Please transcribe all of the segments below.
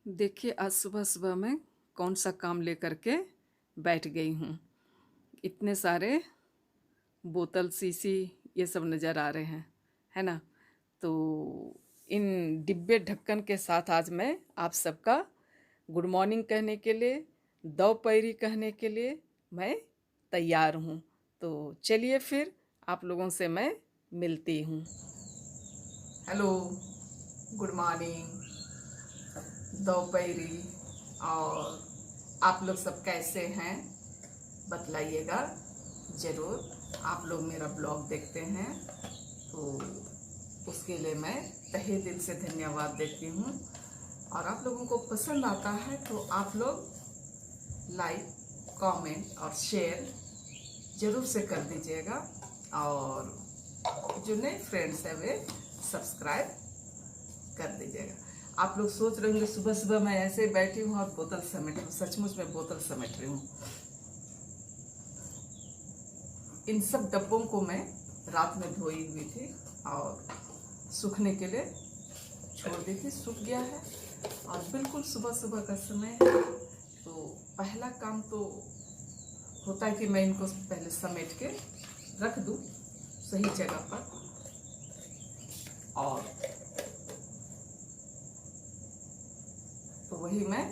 देखिए, आज सुबह-सुबह मैं कौन-सा काम लेकर के बैठ गई हूँ। इतने सारे बोतल, शीशी ये सब नज़र आ रहे हैं, है ना? तो इन डिब्बे ढक्कन के साथ आज मैं आप सबका गुड मॉर्निंग कहने के लिए, दोपहरी कहने के लिए मैं तैयार हूँ। तो चलिए फिर आप लोगों से मैं मिलती हूँ। हेलो, गुड मॉर्निंग, दोपहरी और आप लोग सब कैसे हैं बतलाइएगा ज़रूर। आप लोग मेरा ब्लॉग देखते हैं तो उसके लिए मैं तहे दिल से धन्यवाद देती हूँ। और आप लोगों को पसंद आता है तो आप लोग लाइक, कमेंट और शेयर ज़रूर से कर दीजिएगा। और जो नए फ्रेंड्स हैं वे सब्सक्राइब कर दीजिएगा। आप लोग सोच रहे होंगे सुबह सुबह मैं ऐसे ही बैठी हूँ और बोतल समेट रही हूँ। सचमुच में बोतल समेट रही हूँ। इन सब डब्बों को मैं रात में धोई हुई थी और सूखने के लिए छोड़ दी थी। सूख गया है और बिल्कुल सुबह सुबह का समय है। तो पहला काम तो होता है कि मैं इनको पहले समेट के रख दूँ सही जगह पर। और तो वही मैं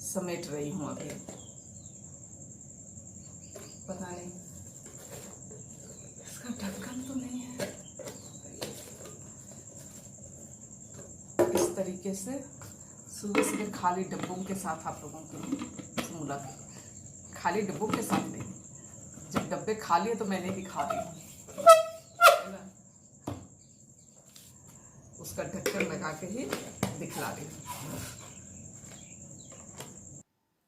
समेट रही हूँ अभी। पता नहीं इसका ढक्कन तो नहीं है। इस तरीके से सुबह सुबह खाली डब्बों के साथ आप लोगों की मुलाकात। खाली डब्बों के साथ नहीं, जब डब्बे खाली है तो मैंने भी खा रही हूँ, उसका ढक्कन लगा के ही दिखला रही हूँ।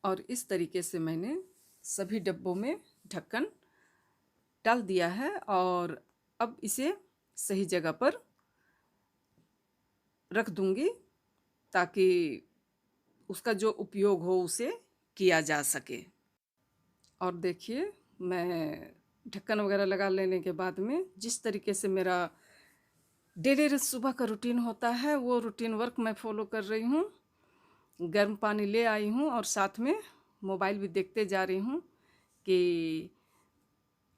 और इस तरीके से मैंने सभी डब्बों में ढक्कन डाल दिया है और अब इसे सही जगह पर रख दूंगी ताकि उसका जो उपयोग हो उसे किया जा सके। और देखिए, मैं ढक्कन वगैरह लगा लेने के बाद में जिस तरीके से मेरा डेली सुबह का रूटीन होता है वो रूटीन वर्क मैं फॉलो कर रही हूँ। गर्म पानी ले आई हूँ और साथ में मोबाइल भी देखते जा रही हूँ कि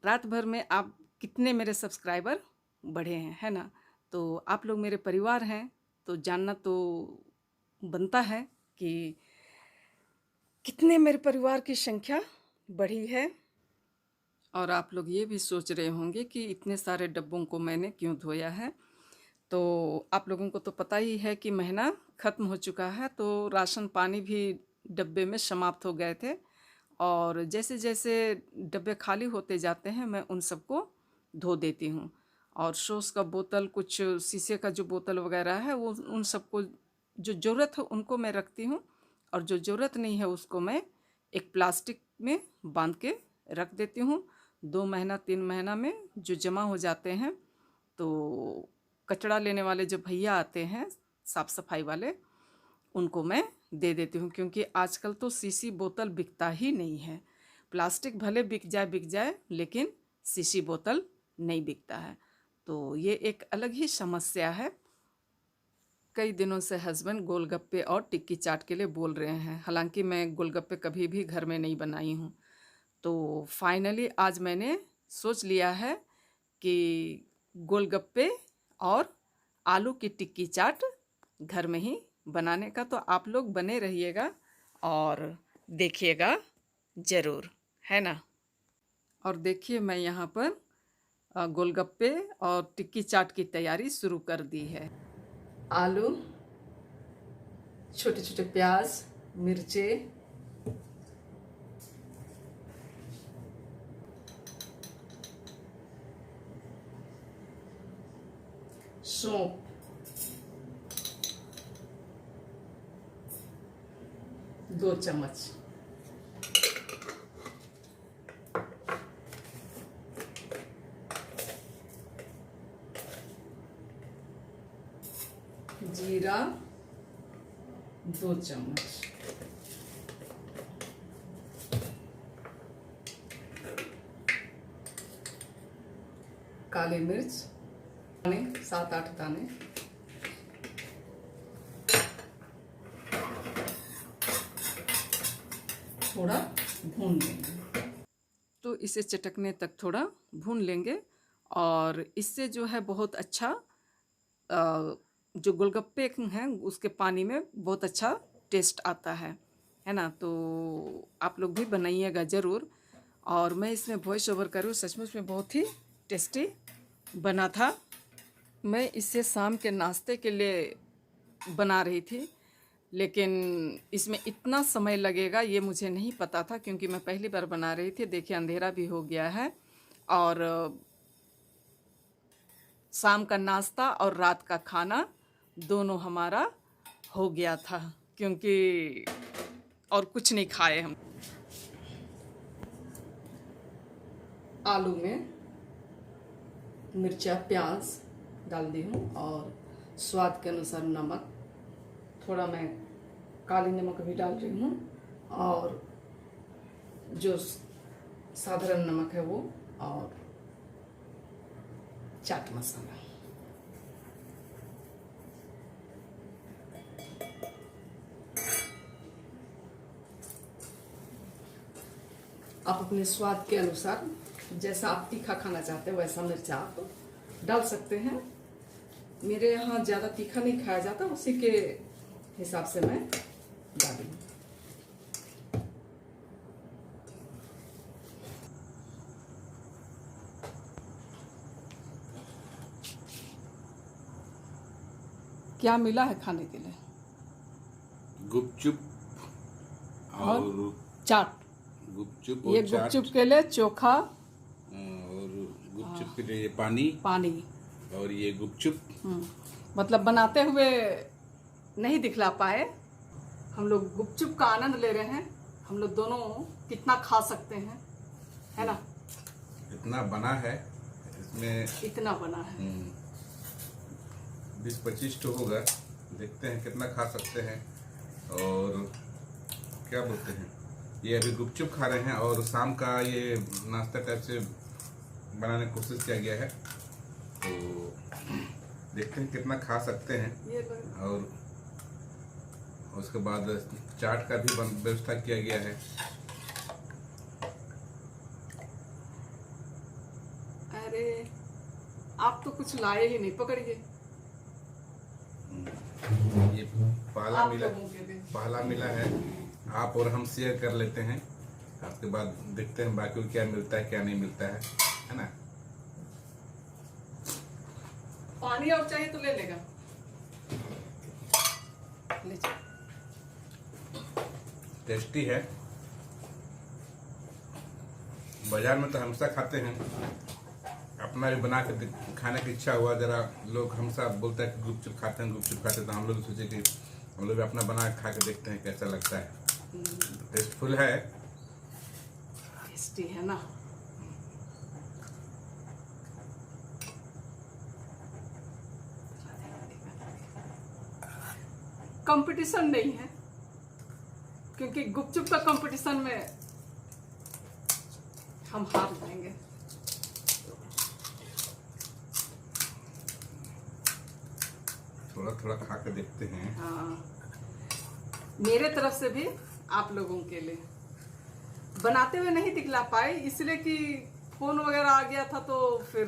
रात भर में आप कितने मेरे सब्सक्राइबर बढ़े हैं, है ना? तो आप लोग मेरे परिवार हैं तो जानना तो बनता है कि कितने मेरे परिवार की संख्या बढ़ी है। और आप लोग ये भी सोच रहे होंगे कि इतने सारे डब्बों को मैंने क्यों धोया है। तो आप लोगों को तो पता ही है कि महीना ख़त्म हो चुका है तो राशन पानी भी डब्बे में समाप्त हो गए थे। और जैसे जैसे डब्बे खाली होते जाते हैं मैं उन सबको धो देती हूँ। और सॉस का बोतल, कुछ शीशे का जो बोतल वगैरह है वो उन सबको जो ज़रूरत है उनको मैं रखती हूँ और जो ज़रूरत नहीं है उसको मैं एक प्लास्टिक में बांध के रख देती हूँ। 2 महीना 3 महीना में जो जमा हो जाते हैं तो कचरा लेने वाले जो भैया आते हैं साफ़ सफाई वाले उनको मैं दे देती हूँ। क्योंकि आजकल तो शीशी बोतल बिकता ही नहीं है। प्लास्टिक भले बिक जाए लेकिन शीशी बोतल नहीं बिकता है। तो ये एक अलग ही समस्या है। कई दिनों से हस्बैंड गोलगप्पे और टिक्की चाट के लिए बोल रहे हैं। हालांकि मैं गोलगप्पे कभी भी घर में नहीं बनाई हूँ। तो फाइनली आज मैंने सोच लिया है कि गोलगप्पे और आलू की टिक्की चाट घर में ही बनाने का। तो आप लोग बने रहिएगा और देखिएगा ज़रूर, है ना? और देखिए, मैं यहाँ पर गोलगप्पे और टिक्की चाट की तैयारी शुरू कर दी है। आलू, छोटे छोटे प्याज, मिर्चे, सौंफ, दो चम्मच, जीरा 2 चम्मच, काली मिर्च 7-8 दाने, थोड़ा भून लेंगे। तो इसे चटकने तक थोड़ा भून लेंगे और इससे जो है बहुत अच्छा जो गोलगप्पे हैं उसके पानी में बहुत अच्छा टेस्ट आता है ना। तो आप लोग भी बनाइएगा ज़रूर। और मैं इसमें वॉइस ओवर करूँ, सचमुच में बहुत ही टेस्टी बना था। मैं इसे शाम के नाश्ते के लिए बना रही थी, लेकिन इसमें इतना समय लगेगा ये मुझे नहीं पता था, क्योंकि मैं पहली बार बना रही थी। देखिए अंधेरा भी हो गया है और शाम का नाश्ता और रात का खाना दोनों हमारा हो गया था, क्योंकि और कुछ नहीं खाए हम। आलू में मिर्चा प्याज डाल दी हूँ और स्वाद के अनुसार नमक, थोड़ा मैं काली नमक भी डाल रही हूँ और जो साधारण नमक है वो, और चाट मसाला। आप अपने स्वाद के अनुसार जैसा आप तीखा खाना चाहते हैं वैसा मिर्चा आप डाल सकते हैं। मेरे यहाँ ज़्यादा तीखा नहीं खाया जाता, उसी के हिसाब से मैं डाली हूँ। क्या मिला है खाने के लिए? गुपचुप और चाट। गुपचुप ये और चाट गुपचुप के लिए चोखा और गुपचुप के लिए पानी पानी और ये गुपचुप। मतलब बनाते हुए नहीं दिखला पाए। हम लोग गुपचुप का आनंद ले रहे हैं। हम लोग दोनों कितना खा सकते हैं, है ना। इतना बना है इसमें, इतना बना है 20-25 तो होगा। देखते हैं कितना खा सकते हैं। और क्या बोलते हैं, ये अभी गुपचुप खा रहे हैं और शाम का ये नाश्ता टाइप से बनाने की कोशिश किया गया है। तो देखते हैं कितना खा सकते हैं। और उसके बाद चाट का भी व्यवस्था किया गया है। अरे आप तो कुछ लाए ही नहीं, पकड़िए। ये पहला मिला है, आप और हम शेयर कर लेते हैं। उसके बाद देखते हैं बाकी को क्या मिलता है क्या नहीं मिलता है ना। पानी और चाहिए तो ले लेगा, ले जाओ। टेस्टी है। बाजार में तो हमेशा खाते हैं, अपना भी बना के खाने की इच्छा हुआ। जरा लोग हमसा बोलते हैं कि गुपचुप खाते हैं गुपचुप खाते हैं, तो हम लोग सोचे कि हम लोग भी अपना बना के खा के देखते हैं कैसा लगता है। टेस्टफुल है, टेस्टी है ना। कंपटीशन नहीं है, क्योंकि गुपचुप का कंपटीशन में हम हार जाएंगे। थोड़ा थोड़ा खा के देखते हैं। हाँ, मेरे तरफ से भी आप लोगों के लिए। बनाते हुए नहीं दिखला पाए इसलिए कि फोन वगैरह आ गया था, तो फिर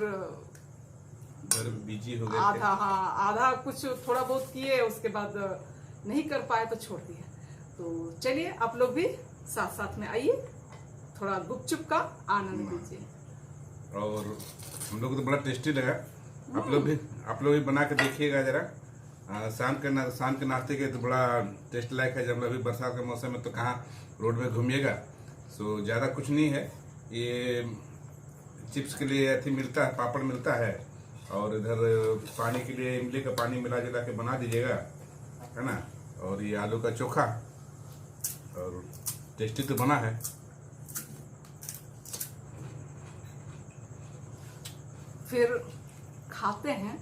बिजी हो गए थे। आधा कुछ थोड़ा बहुत किए, उसके बाद नहीं कर पाए तो छोड़ दिए। तो चलिए आप लोग भी साथ साथ में आइए, थोड़ा गुपचुप का आनंद लीजिए। और हम लोग को तो बड़ा टेस्टी लगा। आप लोग भी बना के देखिएगा जरा। शाम के नाश्ते के तो बड़ा टेस्ट लायक है। जब अभी बरसात का मौसम है तो कहाँ रोड में घूमिएगा। सो ज़्यादा कुछ नहीं है। ये चिप्स के लिए अथी मिलता है, पापड़ मिलता है, और इधर पानी के लिए इमली का पानी मिला जुला के बना दीजिएगा, है ना। और ये आलू का चोखा, और टेस्टी तो बना है। फिर खाते हैं,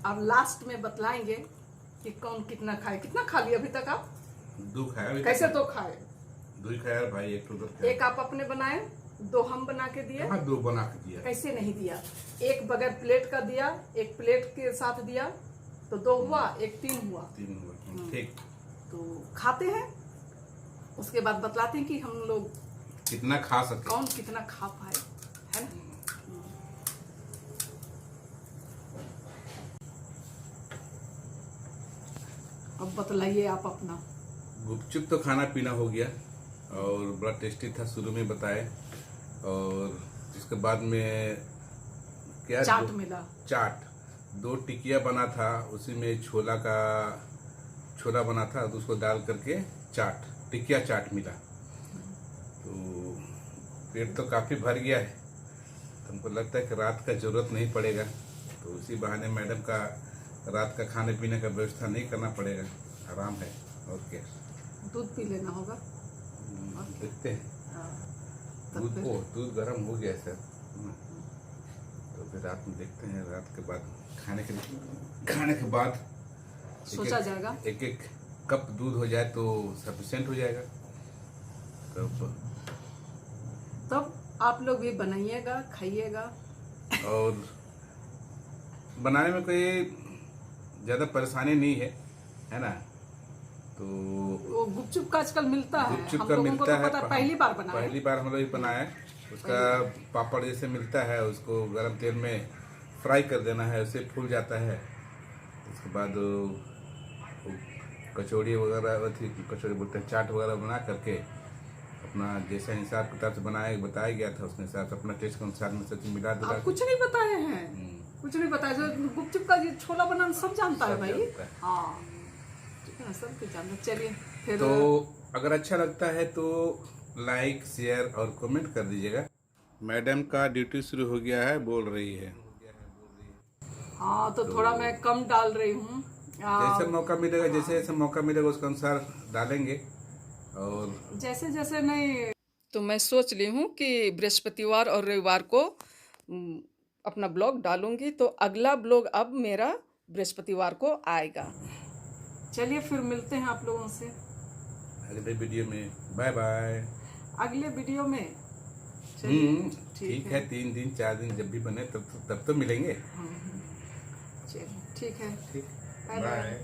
अब लास्ट में बतलाएंगे कि कौन कितना खाए। कितना खा लिया अभी तक आप? 2 खाया। कैसे 2 खाए? 2 ही खाया भाई, एक तो उधर खाया। एक आप अपने बनाए, 2 हम बना के दिए। हाँ, 2 बना के दिया। कैसे नहीं दिया? एक बगैर प्लेट का दिया, एक प्लेट के साथ दिया, तो 2 हुआ, एक 3 हुआ। 3 हुआ, ठीक। तो खाते हैं उसके बाद बतलाते हैं कि हम लोग कितना खा सके। कौन कितना खा पाए, है ना। अब बतलाइए आप अपना। गुपचुप तो खाना पीना हो गया और बड़ा टेस्टी था, शुरू में बताए। और इसके बाद में क्या चाट मिला। चाट 2 टिकिया बना था, उसी में छोला बना था, तो उसको डाल करके टिकिया चाट मिला। तो पेट तो काफ़ी भर गया है, तो हमको लगता है कि रात का ज़रूरत नहीं पड़ेगा, तो उसी बहाने मैडम का रात का खाने पीने का व्यवस्था नहीं करना पड़ेगा, आराम है। और क्या, दूध पी लेना होगा। देखते हैं। दूध गर्म हो गया सर, तो फिर रात में देखते हैं। रात के बाद खाने के बाद सोचा जाएगा। एक कप दूध हो जाए तो सफिशिएंट हो जाएगा। तब आप लोग भी बनाइएगा, खाइएगा। और बनाने में कोई ज़्यादा परेशानी नहीं है ना। तो वो गुपचुप का आजकल मिलता है, गुपचुप हम का लोगों को मिलता तो है, पता है, पहली बार बनाया। पहली बार हम लोग ही बनाया। उसका पापड़ जैसे मिलता है, उसको गरम तेल में फ्राई कर देना है, उससे फूल जाता है। उसके बाद कचौड़ी वगैरह, कचौड़ी बोलते हैं, चाट वगैरह बना करके अपना जैसे हिसाब किताब से बताया गया था, उसके हिसाब से अपना टेस्ट के अनुसार में सब मिला दिला। आप कुछ नहीं बताए हैं, कुछ नहीं बताया। जो गुपचुप का छोला बनाना सब जानता है भाई। हाँ, सब कुछ जानता। चलिए फिर, तो अगर अच्छा लगता है तो लाइक शेयर और कमेंट कर दीजिएगा। मैडम का ड्यूटी शुरू हो गया है, बोल रही है। हाँ, तो थोड़ा मैं कम डाल रही हूँ। जैसे मौका मिलेगा उसके अनुसार डालेंगे। और जैसे जैसे नहीं, तो मैं सोच ली हूँ कि बृहस्पतिवार और रविवार को अपना ब्लॉग डालूंगी। तो अगला ब्लॉग अब मेरा बृहस्पतिवार को आएगा। चलिए फिर मिलते हैं आप लोगों से अगले वीडियो में। Bye bye. अगले वीडियो में। ठीक है, 3 दिन 4 दिन जब भी बने तब तो मिलेंगे। चलिए ठीक है। ठीक, बाय बाय।